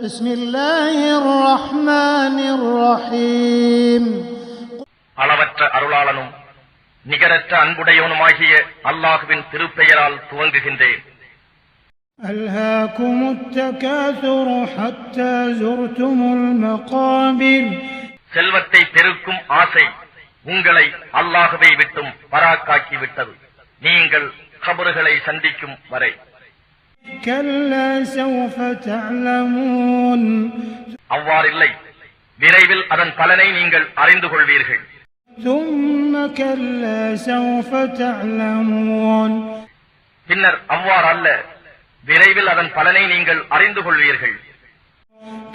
بسم الله الرحمن الرحيم அளவற்ற அருளாளனும் நிகரற்ற அன்புடையவனுமாகிய அல்லாஹ்வின் திருப்பெயரால் துவங்குகின்றேன். ألهاكم التكاثر حتى زرتم المقابر. செல்வத்தை பெருக்கும் ஆசை உங்களை அல்லாஹ்வை விட்டும் பராக்காக்கி விட்டது, நீங்கள் கபறுகளை சந்திக்கும் வரை. كلا سوف تعلمون. அவ்வாறில்லை, விரைவில் அதன் பலனை நீங்கள் அறிந்து கொள்வீர்கள். ثم كلا سوف تعلمون. பின்னர் அவ்வாறு அல்ல, விரைவில் அதன் பலனை நீங்கள் அறிந்து கொள்வீர்கள்.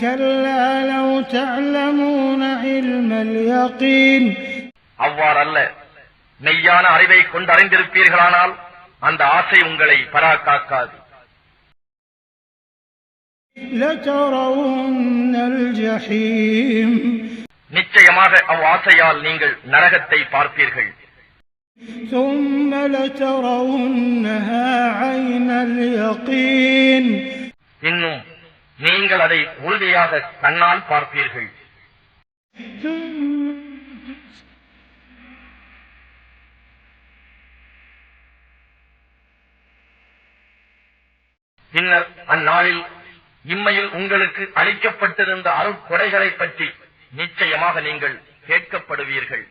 كلا لو تعلمون علم اليقين. அவ்வாறு அல்ல, மெய்யான அறிவை கொண்டறிந்திருப்பீர்களானால் அந்த ஆசை உங்களை பராக்காக்காது. لترون الجحيم. நிச்சயமாக அவ்வாசையால் நீங்கள் நரகத்தை பார்ப்பீர்கள். ثم لترونها عين اليقين. இன்னும் நீங்கள் அதை உறுதியாக கண்ணால் பார்ப்பீர்கள். பின்னர் அந்நாளில் இம்மையில் உங்களுக்கு அளிக்கப்பட்டிருந்த அருட்கொடைகளை பற்றி நிச்சயமாக நீங்கள் கேட்கப்படுவீர்கள்.